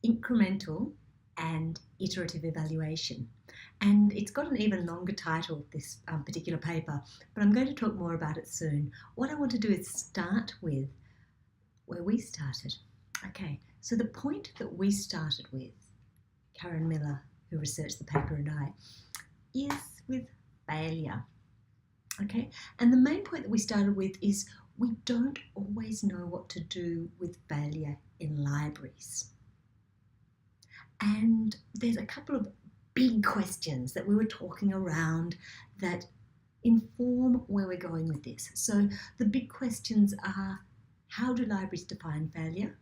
incremental and iterative evaluation. And it's got an even longer title, this particular paper, but I'm going to talk more about it soon. What I want to do is start with where we started. Okay, so the point that we started with, Karen Miller, who researched the paper, and I, is with failure. Okay, and the main point that we started with is we don't always know what to do with failure in libraries. And there's a couple of big questions that we were talking around that inform where we're going with this. So the big questions are, how do libraries define failure?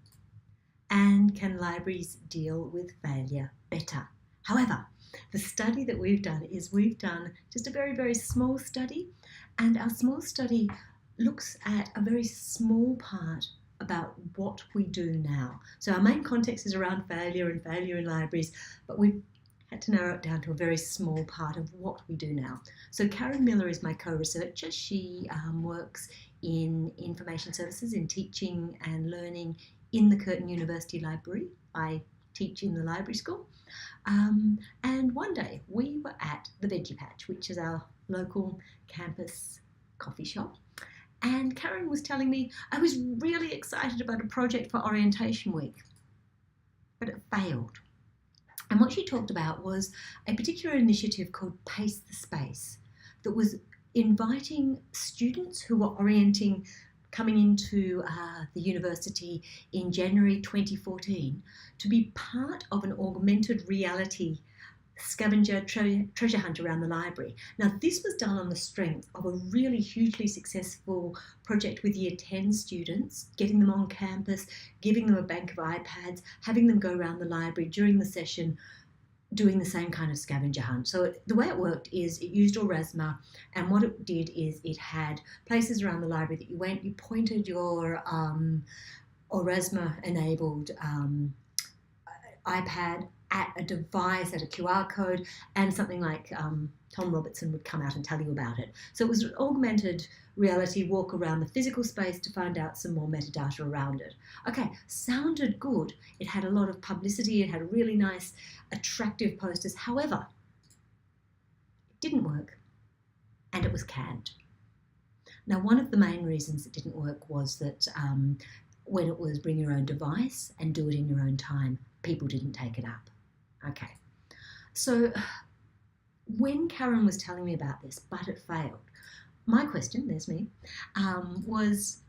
And can libraries deal with failure better? However, the study that we've done is we've done just a very, very small study, and our small study looks at a very small part about what we do now. So our main context is around failure and failure in libraries, but we've had to narrow it down to a very small part of what we do now. So Karen Miller is my co-researcher. She works in information services, in teaching and learning in the Curtin University Library. I teach in the library school. And one day we were at the Veggie Patch, which is our local campus coffee shop. And Karen was telling me I was really excited about a project for Orientation Week, but it failed. And what she talked about was a particular initiative called Pace the Space that was inviting students who were orienting coming into the university in January 2014 to be part of an augmented reality scavenger treasure hunt around the library. Now, this was done on the strength of a really hugely successful project with Year 10 students, getting them on campus, giving them a bank of iPads, having them go around the library during the session, doing the same kind of scavenger hunt. So the way it worked is it used Aurasma, and what it did is it had places around the library that you went, you pointed your Aurasma-enabled iPad at a device, at a QR code, and something like Tom Robertson would come out and tell you about it. So it was an augmented reality walk around the physical space to find out some more metadata around it. Okay, sounded good. It had a lot of publicity. It had really nice, attractive posters. However, it didn't work, and it was canned. Now, one of the main reasons it didn't work was that when it was bring your own device and do it in your own time, people didn't take it up. Okay, so when Karen was telling me about this, but it failed, my question, there's me, was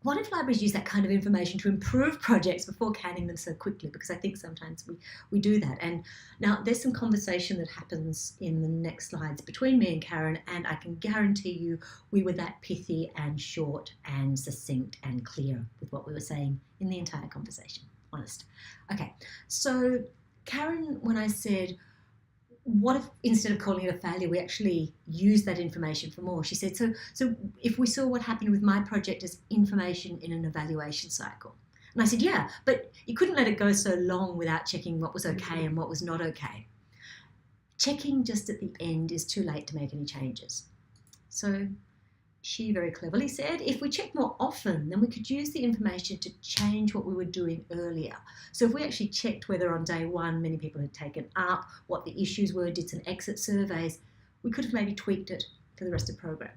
what if libraries use that kind of information to improve projects before canning them so quickly? Because I think sometimes we do that. And now there's some conversation that happens in the next slides between me and Karen, and I can guarantee you we were that pithy and short and succinct and clear with what we were saying in the entire conversation. Honest. Okay, so Karen, when I said, what if instead of calling it a failure, we actually use that information for more? She said, so if we saw what happened with my project as information in an evaluation cycle. And I said, yeah, but you couldn't let it go so long without checking what was okay and what was not okay. Checking just at the end is too late to make any changes. So she very cleverly said, if we check more often, then we could use the information to change what we were doing earlier. So if we actually checked whether on day one many people had taken up, what the issues were, did some exit surveys, we could have maybe tweaked it for the rest of the program.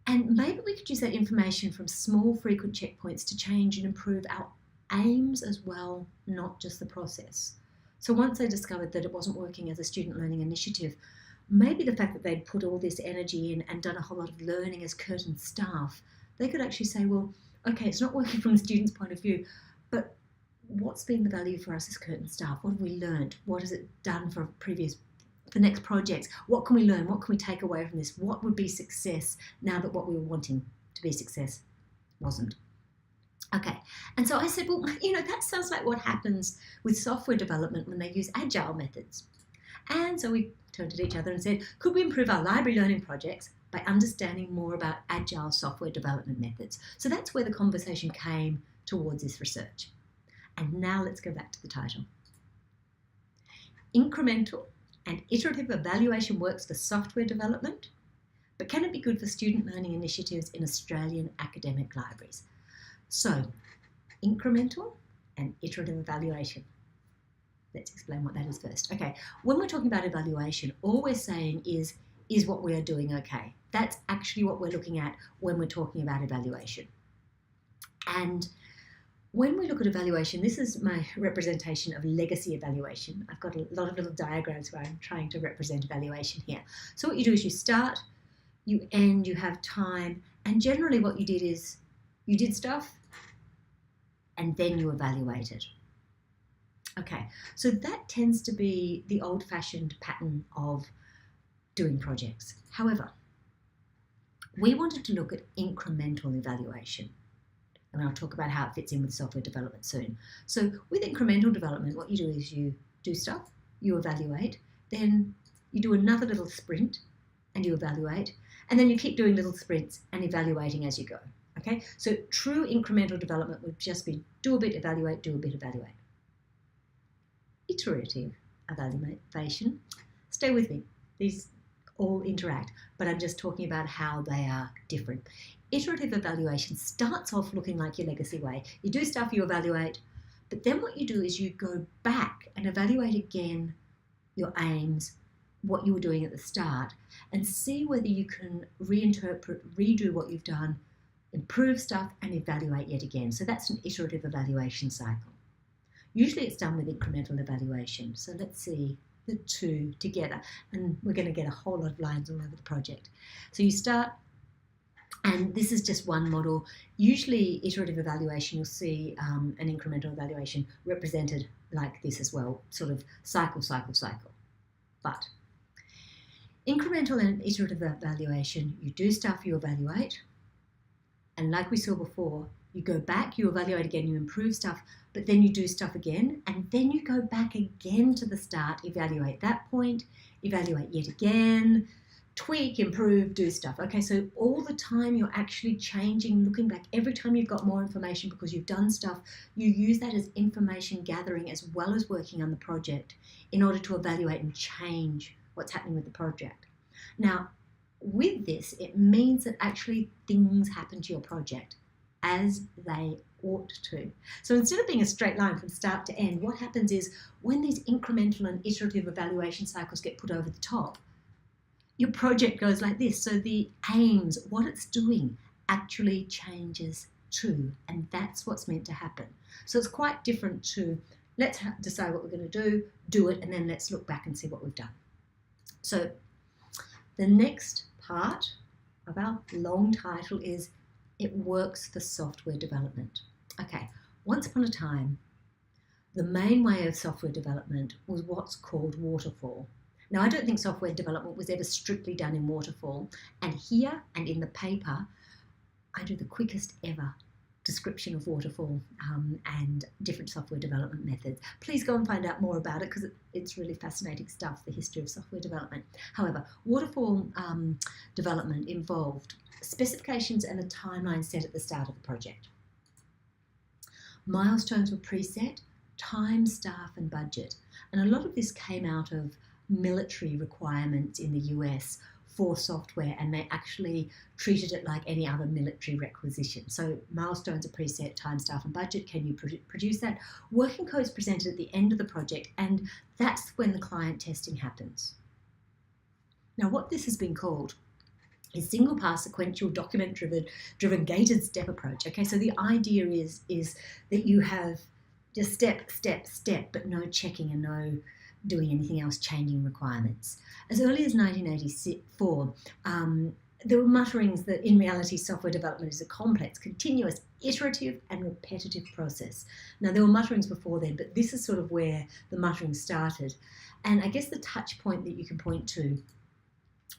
And maybe we could use that information from small frequent checkpoints to change and improve our aims as well, not just the process. So once they discovered that it wasn't working as a student learning initiative, maybe the fact that they'd put all this energy in and done a whole lot of learning as Curtin staff, they could actually say, well, okay, it's not working from the student's point of view, but what's been the value for us as Curtin staff? What have we learned? What has it done for the next projects? What can we learn? What can we take away from this? What would be success now that what we were wanting to be success wasn't? Okay, and so I said, well, that sounds like what happens with software development when they use agile methods. And so we turned at each other and said, could we improve our library learning projects by understanding more about agile software development methods? So that's where the conversation came towards this research. And now let's go back to the title. Incremental and iterative evaluation works for software development, but can it be good for student learning initiatives in Australian academic libraries? So, incremental an iterative evaluation. Let's explain what that is first. Okay, when we're talking about evaluation, all we're saying is what we are doing okay? That's actually what we're looking at when we're talking about evaluation. And when we look at evaluation, this is my representation of legacy evaluation. I've got a lot of little diagrams where I'm trying to represent evaluation here. So what you do is you start, you end, you have time, and generally what you did is you did stuff and then you evaluated. Okay, so that tends to be the old-fashioned pattern of doing projects. However, we wanted to look at incremental evaluation. And I'll talk about how it fits in with software development soon. So with incremental development, what you do is you do stuff, you evaluate, then you do another little sprint and you evaluate, and then you keep doing little sprints and evaluating as you go. Okay, so true incremental development would just be do a bit, evaluate, do a bit, evaluate. Iterative evaluation, stay with me, these all interact, but I'm just talking about how they are different. Iterative evaluation starts off looking like your legacy way. You do stuff, you evaluate, but then what you do is you go back and evaluate again your aims, what you were doing at the start, and see whether you can reinterpret, redo what you've done, improve stuff, and evaluate yet again. So that's an iterative evaluation cycle. Usually it's done with incremental evaluation. So let's see the two together, and we're going to get a whole lot of lines all over the project. So you start, and this is just one model. Usually iterative evaluation, you'll see an incremental evaluation represented like this as well, sort of cycle, cycle, cycle. But incremental and iterative evaluation, you do stuff, you evaluate, and like we saw before, you go back, you evaluate again, you improve stuff, but then you do stuff again, and then you go back again to the start, evaluate that point, evaluate yet again, tweak, improve, do stuff. Okay, so all the time you're actually changing, looking back. Every time you've got more information because you've done stuff, you use that as information gathering as well as working on the project in order to evaluate and change what's happening with the project. Now, with this, it means that actually things happen to your project as they ought to. So instead of being a straight line from start to end, what happens is when these incremental and iterative evaluation cycles get put over the top, your project goes like this. So the aims, what it's doing, actually changes too, and that's what's meant to happen. So it's quite different to let's decide what we're going to do it, and then let's look back and see what we've done. So the next part of our long title is it works for software development. Okay, once upon a time, the main way of software development was what's called waterfall. Now, I don't think software development was ever strictly done in waterfall, and here and in the paper, I do the quickest ever description of waterfall and different software development methods. Please go and find out more about it because it's really fascinating stuff, the history of software development. However, waterfall development involved specifications and a timeline set at the start of the project. Milestones were preset, time, staff, and budget. And a lot of this came out of military requirements in the US for software, and they actually treated it like any other military requisition. So milestones are preset, time, staff, and budget. Can you produce that? Working code's presented at the end of the project, and that's when the client testing happens. Now, what this has been called is single pass, sequential, document driven gated step approach. Okay, so the idea is that you have just step, step, step, but no checking and no doing anything else, changing requirements. As early as 1984, there were mutterings that in reality software development is a complex, continuous, iterative and repetitive process. Now, there were mutterings before then, but this is sort of where the muttering started. And I guess the touch point that you can point to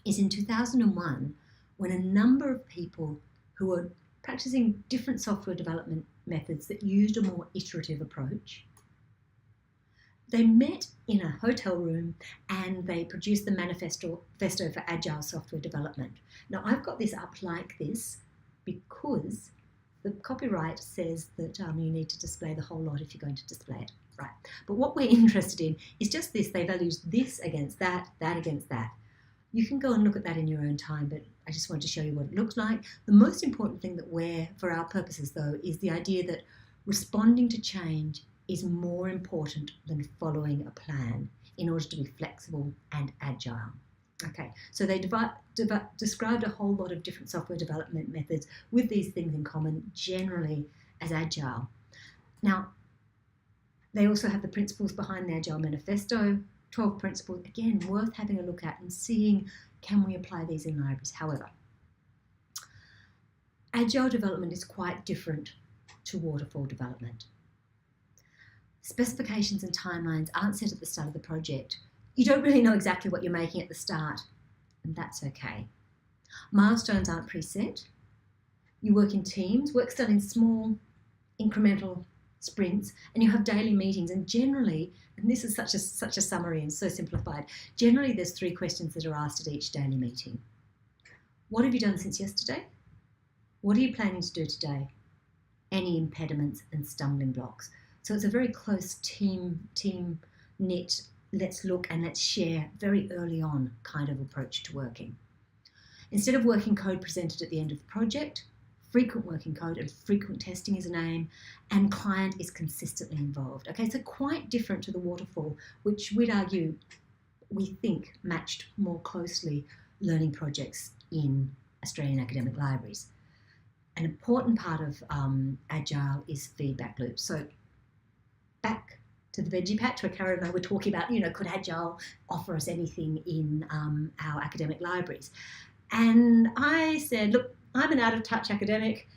is in 2001, when a number of people who were practicing different software development methods that used a more iterative approach, they met in a hotel room and they produced the manifesto for agile software development. Now, I've got this up like this because the copyright says that you need to display the whole lot if you're going to display it, right? But what we're interested in is just this. They valued this against that, that against that. You can go and look at that in your own time, but I just wanted to show you what it looks like. The most important thing that for our purposes though, is the idea that Responding to change is more important than following a plan in order to be flexible and agile. Okay, so they described a whole lot of different software development methods with these things in common, generally as agile. Now, they also have the principles behind the Agile Manifesto, 12 principles, again, worth having a look at and seeing, can we apply these in libraries? However, agile development is quite different to waterfall development. Specifications and timelines aren't set at the start of the project. You don't really know exactly what you're making at the start, and that's okay. Milestones aren't preset. You work in teams, work's done in small, incremental sprints, and you have daily meetings, and generally, and this is such a summary and so simplified, generally there's 3 questions that are asked at each daily meeting. What have you done since yesterday? What are you planning to do today? Any impediments and stumbling blocks? So it's a very close team knit, let's look and let's share very early on kind of approach to working. Instead of working code presented at the end of the project, frequent working code and frequent testing is an aim, and client is consistently involved. Okay, so quite different to the waterfall, which we'd argue we think matched more closely learning projects in Australian academic libraries. An important part of Agile is feedback loops. So back to the veggie patch where Karen and I were talking about, could Agile offer us anything in our academic libraries? And I said, look, I'm an out-of-touch academic.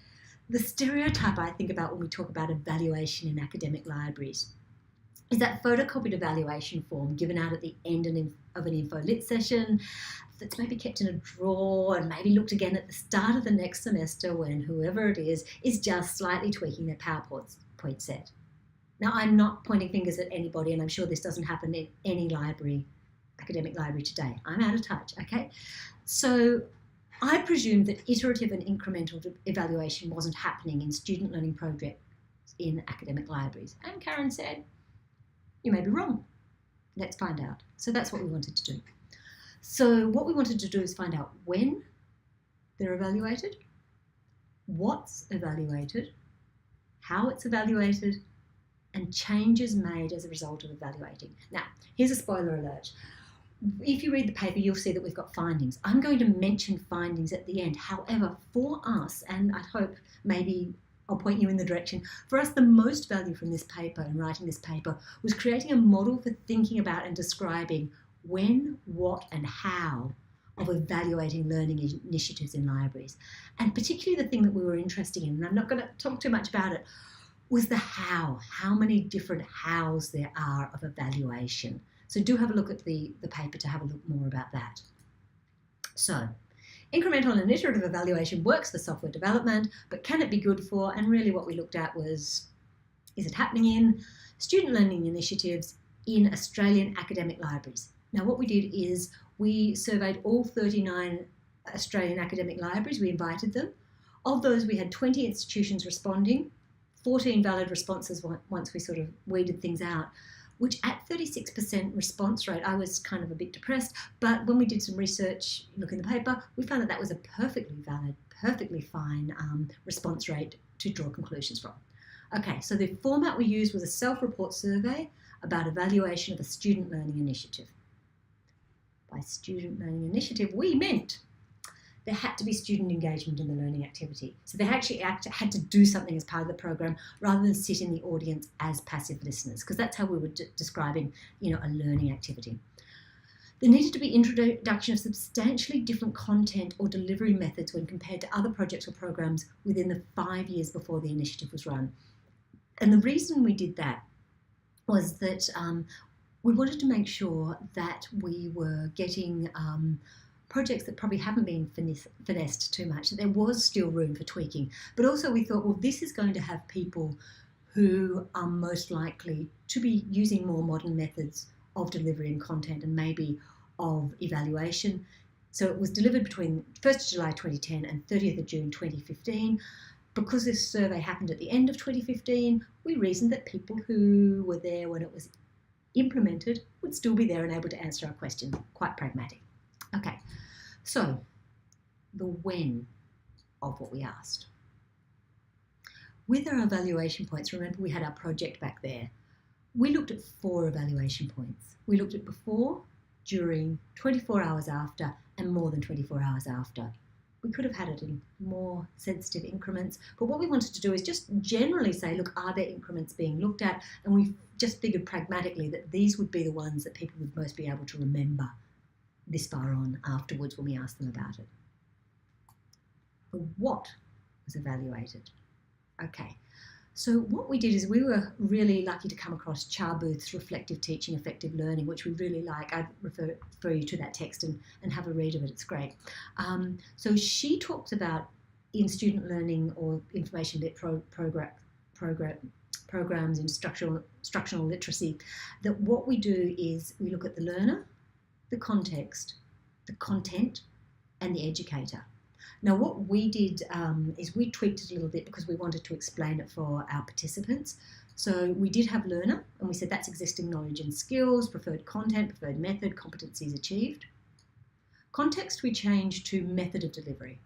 The stereotype I think about when we talk about evaluation in academic libraries is that photocopied evaluation form given out at the end of an info lit session that's maybe kept in a drawer and maybe looked again at the start of the next semester when whoever it is just slightly tweaking their PowerPoint set. Now, I'm not pointing fingers at anybody, and I'm sure this doesn't happen in any library, academic library today. I'm out of touch, okay? So I presumed that iterative and incremental evaluation wasn't happening in student learning projects in academic libraries. And Karen said, you may be wrong. Let's find out. So that's what we wanted to do. So what we wanted to do is find out when they're evaluated, what's evaluated, how it's evaluated, and changes made as a result of evaluating. Now, here's a spoiler alert. If you read the paper, you'll see that we've got findings. I'm going to mention findings at the end. However, for us, and I hope maybe I'll point you in the direction, for us the most value from this paper and writing this paper was creating a model for thinking about and describing when, what and how of evaluating learning initiatives in libraries. And particularly the thing that we were interested in, and I'm not going to talk too much about it, was the how many different hows there are of evaluation. So do have a look at the paper to have a look more about that. So incremental and iterative evaluation works for software development, but can it be good for, and really what we looked at was, is it happening in student learning initiatives in Australian academic libraries? Now what we did is we surveyed all 39 Australian academic libraries, we invited them. Of those we had 20 institutions responding, 14 valid responses once we sort of weeded things out, which at 36% response rate, I was kind of a bit depressed, but when we did some research, look in the paper, we found that that was a perfectly valid, perfectly fine response rate to draw conclusions from. Okay, so the format we used was a self-report survey about evaluation of a student learning initiative. By student learning initiative, we meant there had to be student engagement in the learning activity. So they actually had to do something as part of the program rather than sit in the audience as passive listeners, because that's how we were describing, a learning activity. There needed to be introduction of substantially different content or delivery methods when compared to other projects or programs within the 5 years before the initiative was run. And the reason we did that was that we wanted to make sure that we were getting projects that probably haven't been finessed too much, that there was still room for tweaking. But also we thought, well, this is going to have people who are most likely to be using more modern methods of delivery and content and maybe of evaluation. So it was delivered between 1st of July 2010 and 30th of June 2015. Because this survey happened at the end of 2015, we reasoned that people who were there when it was implemented would still be there and able to answer our question. Quite pragmatic. Okay, so the when of what we asked. With our evaluation points, remember we had our project back there. We looked at 4 evaluation points. We looked at before, during, 24 hours after, and more than 24 hours after. We could have had it in more sensitive increments, but what we wanted to do is just generally say, look, are there increments being looked at? And we just figured pragmatically that these would be the ones that people would most be able to remember this far on afterwards when we asked them about it. But what was evaluated? Okay, so what we did is we were really lucky to come across Booth's Reflective Teaching, Effective Learning, which we really like. I'd refer you to that text and have a read of it. It's great. So she talks about in student learning or information-lit programs in instructional literacy, that what we do is we look at the learner, the context, the content, and the educator. Now, what we did is we tweaked it a little bit because we wanted to explain it for our participants. So we did have learner, and we said that's existing knowledge and skills, preferred content, preferred method, competencies achieved. Context, we changed to method of delivery.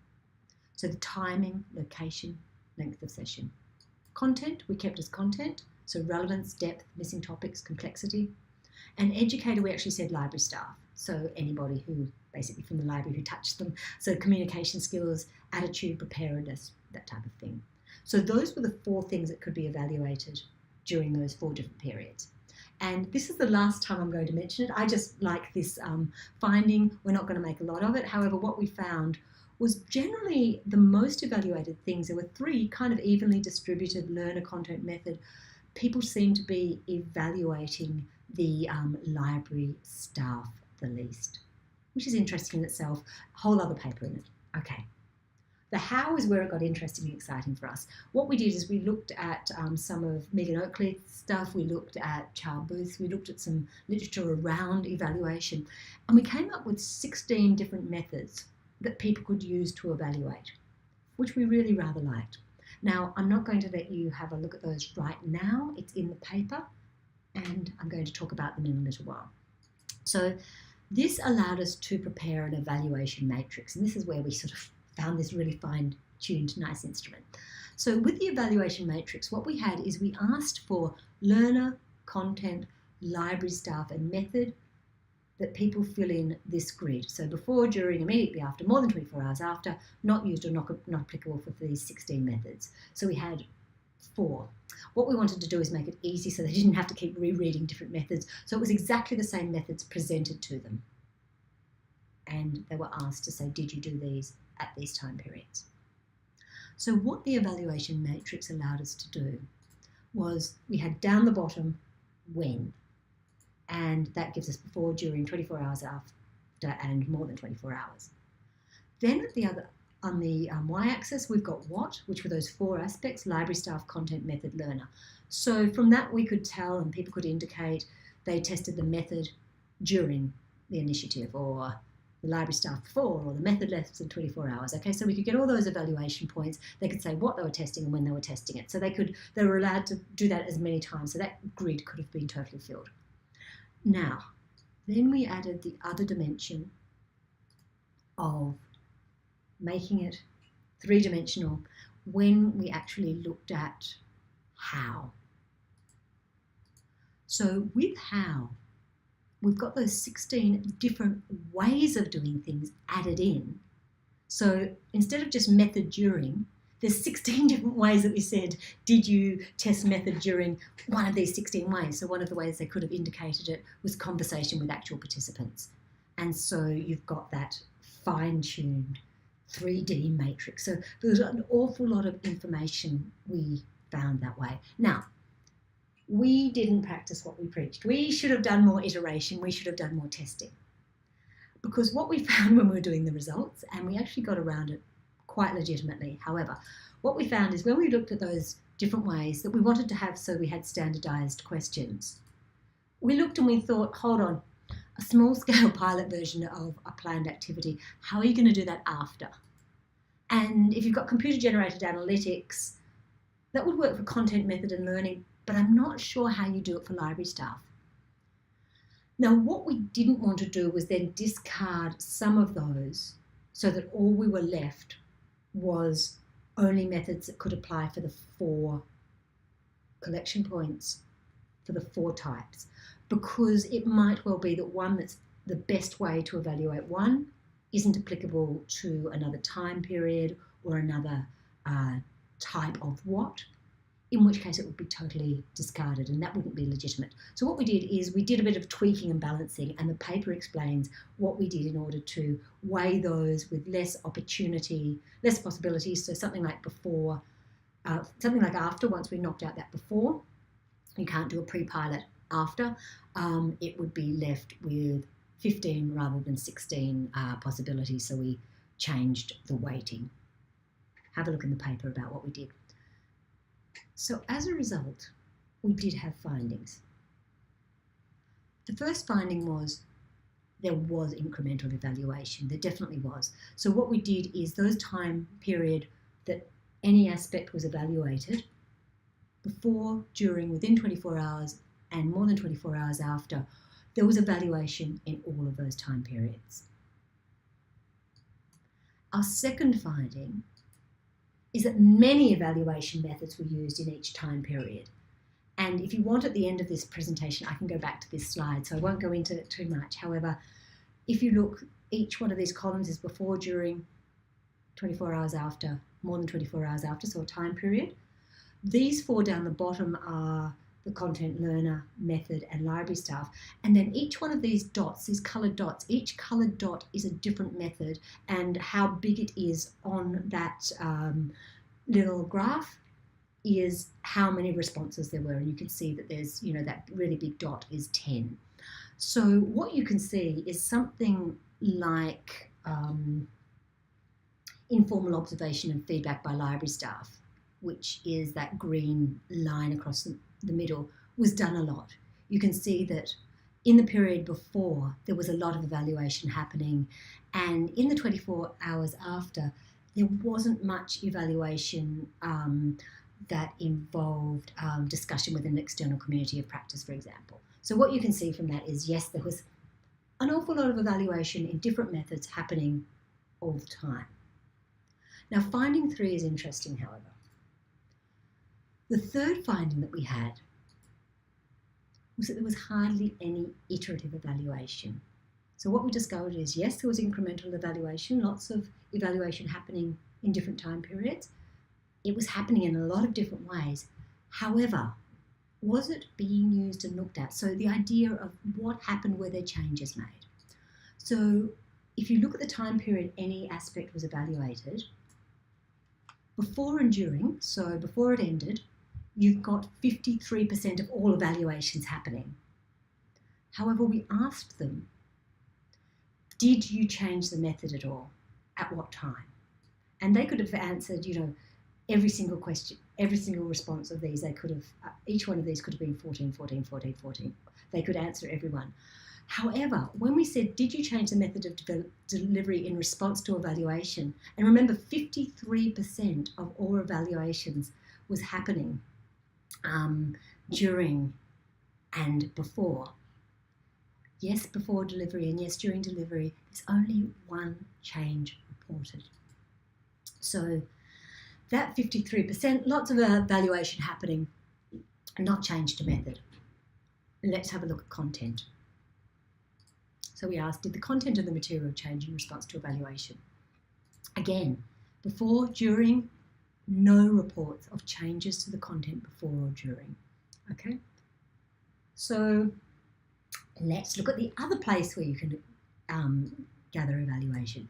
So the timing, location, length of session. Content, we kept as content, so relevance, depth, missing topics, complexity. And educator, we actually said library staff, so anybody who basically from the library who touched them. So communication skills, attitude, preparedness, that type of thing. So those were the 4 things that could be evaluated during those 4 different periods. And this is the last time I'm going to mention it. I just like this finding. We're not going to make a lot of it. However, what we found was generally the most evaluated things. There were 3 kind of evenly distributed learner, content, method. People seem to be evaluating the library staff the least, which is interesting in itself. A whole other paper in it. Okay. The how is where it got interesting and exciting for us. What we did is we looked at some of Megan Oakley's stuff, we looked at Charles Booth, we looked at some literature around evaluation, and we came up with 16 different methods that people could use to evaluate, which we really rather liked. Now, I'm not going to let you have a look at those right now. It's in the paper, and I'm going to talk about them in a little while. So this allowed us to prepare an evaluation matrix, and this is where we sort of found this really fine-tuned, nice instrument. So with the evaluation matrix, what we had is we asked for learner, content, library staff, and method that people fill in this grid. So before, during, immediately after, more than 24 hours after, not used or not applicable for these 16 methods. So we had 4. What we wanted to do is make it easy so they didn't have to keep rereading different methods. So it was exactly the same methods presented to them. And they were asked to say, did you do these at these time periods? So what the evaluation matrix allowed us to do was we had down the bottom when, and that gives us before, during, 24 hours after, and more than 24 hours. Then on the y-axis, we've got what, which were those 4 aspects: library staff, content, method, learner. So from that we could tell, and people could indicate they tested the method during the initiative, or the library staff before, or the method less than 24 hours. Okay, so we could get all those evaluation points. They could say what they were testing and when they were testing it. So they were allowed to do that as many times. So that grid could have been totally filled. Now, then we added the other dimension of making it 3-dimensional when we actually looked at how. So with how, we've got those 16 different ways of doing things added in. So instead of just method during, there's 16 different ways that we said, did you test method during one of these 16 ways? So one of the ways they could have indicated it was conversation with actual participants. And so you've got that fine-tuned 3D matrix. So there's an awful lot of information we found that way. Now, we didn't practice what we preached. We should have done more iteration. We should have done more testing. Because what we found when we were doing the results, and we actually got around it quite legitimately, however, what we found is when we looked at those different ways that we wanted to have, so we had standardized questions, we looked and we thought, hold on, a small-scale pilot version of a planned activity, how are you going to do that after? And if you've got computer-generated analytics, that would work for content, method, and learning, but I'm not sure how you do it for library staff. Now, what we didn't want to do was then discard some of those so that all we were left was only methods that could apply for the 4 collection points, for the 4 types, because it might well be that one that's the best way to evaluate one isn't applicable to another time period or another type of what, in which case it would be totally discarded and that wouldn't be legitimate. So what we did is we did a bit of tweaking and balancing, and the paper explains what we did in order to weigh those with less opportunity, less possibilities. So something like before, something like after, once we knocked out that before, you can't do a pre-pilot after, it would be left with 15 rather than 16 possibilities, so we changed the weighting. Have a look in the paper about what we did. So as a result, we did have findings. The first finding was there was incremental evaluation. There definitely was. So what we did is those time period that any aspect was evaluated, before, during, within 24 hours, and more than 24 hours after, there was evaluation in all of those time periods. Our second finding is that many evaluation methods were used in each time period. And if you want, at the end of this presentation, I can go back to this slide, so I won't go into it too much. However, if you look, each one of these columns is before, during, 24 hours after, more than 24 hours after, so a time period. These 4 down the bottom are the content learner, method, and library staff. And then each one of these dots, these coloured dots, each coloured dot is a different method, and how big it is on that little graph is how many responses there were. And you can see that there's, that really big dot is 10. So what you can see is something like informal observation and feedback by library staff, which is that green line across the middle, was done a lot. You can see that in the period before, there was a lot of evaluation happening, and in the 24 hours after, there wasn't much evaluation that involved discussion with an external community of practice, for example. So what you can see from that is, yes, there was an awful lot of evaluation in different methods happening all the time. Now, finding 3 is interesting, however. The third finding that we had was that there was hardly any iterative evaluation. So what we discovered is, yes, there was incremental evaluation, lots of evaluation happening in different time periods. It was happening in a lot of different ways. However, was it being used and looked at? So the idea of what happened, were there changes made? So if you look at the time period any aspect was evaluated, before and during, so before it ended, you've got 53% of all evaluations happening. However, we asked them, did you change the method at all? At what time? And they could have answered, every single question, every single response of these, they could have, each one of these could have been 14, 14, 14, 14. They could answer every one. However, when we said, did you change the method of delivery in response to evaluation? And remember, 53% of all evaluations was happening during and before. Yes, before delivery, and yes, during delivery, there's only one change reported. So that 53%, lots of evaluation happening, not change to method. Let's have a look at content. So we asked, did the content of the material change in response to evaluation? Again, before, during, no reports of changes to the content before or during. Okay, so let's look at the other place where you can gather evaluation.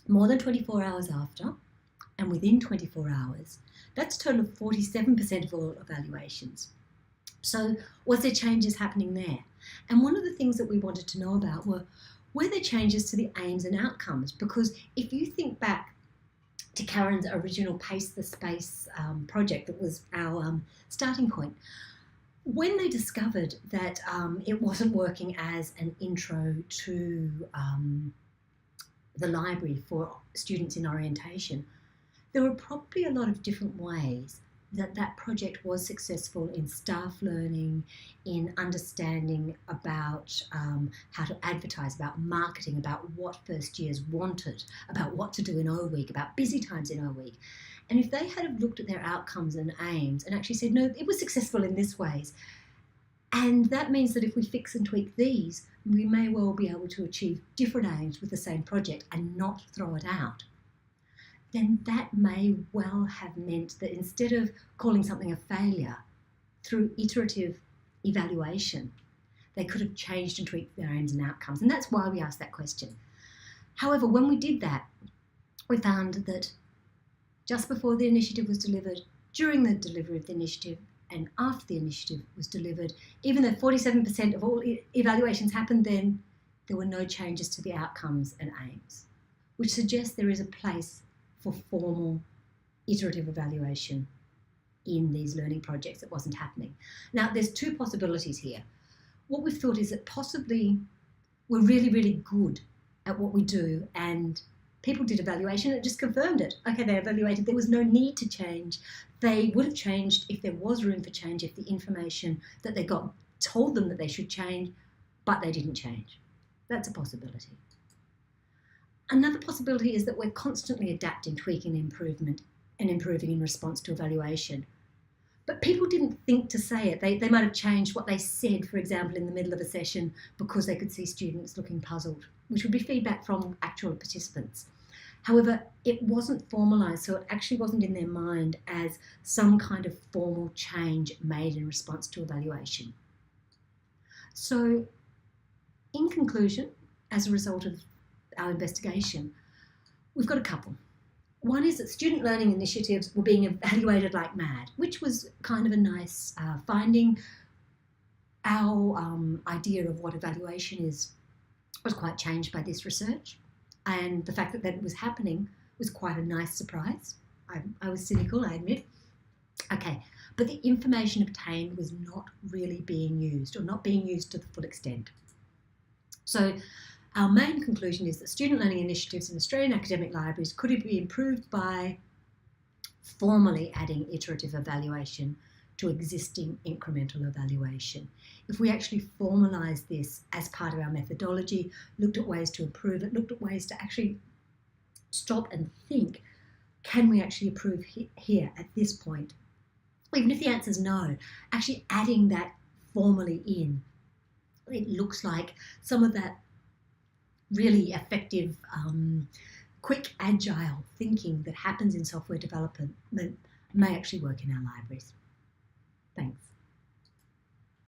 More than 24 hours after and within 24 hours, that's a total of 47% of all evaluations. So was there changes happening there? And one of the things that we wanted to know about were there changes to the aims and outcomes? Because if you think back to Karen's original Pace the Space project that was our starting point, when they discovered that it wasn't working as an intro to the library for students in orientation, there were probably a lot of different ways that project was successful in staff learning, in understanding about how to advertise, about marketing, about what first years wanted, about what to do in O Week, about busy times in O Week. And if they had have looked at their outcomes and aims and actually said, no, it was successful in this ways, and that means that if we fix and tweak these, we may well be able to achieve different aims with the same project and not throw it out, then that may well have meant that instead of calling something a failure, through iterative evaluation, they could have changed and tweaked their aims and outcomes. And that's why we asked that question. However, when we did that, we found that just before the initiative was delivered, during the delivery of the initiative, and after the initiative was delivered, even though 47% of all evaluations happened then, there were no changes to the outcomes and aims, which suggests there is a place for formal iterative evaluation in these learning projects that wasn't happening. Now, there's two possibilities here. What we've thought is that possibly we're really, really good at what we do, and people did evaluation and it just confirmed it. Okay, they evaluated, there was no need to change. They would have changed if there was room for change, if the information that they got told them that they should change, but they didn't change. That's a possibility. Another possibility is that we're constantly adapting, tweaking, improving in response to evaluation. But people didn't think to say it. They might have changed what they said, for example, in the middle of a session because they could see students looking puzzled, which would be feedback from actual participants. However, it wasn't formalised, so it actually wasn't in their mind as some kind of formal change made in response to evaluation. So, in conclusion, as a result of our investigation, we've got a couple. One is that student learning initiatives were being evaluated like mad, which was kind of a nice finding. Our idea of what evaluation is was quite changed by this research, and the fact that it was happening was quite a nice surprise. I was cynical, I admit. Okay, but the information obtained was not really being used, or not being used to the full extent. So our main conclusion is that student learning initiatives in Australian academic libraries could be improved by formally adding iterative evaluation to existing incremental evaluation. If we actually formalised this as part of our methodology, looked at ways to improve it, looked at ways to actually stop and think, can we actually improve here at this point? Even if the answer is no, actually adding that formally in, it looks like some of that really effective, quick, agile thinking that happens in software development may actually work in our libraries. Thanks.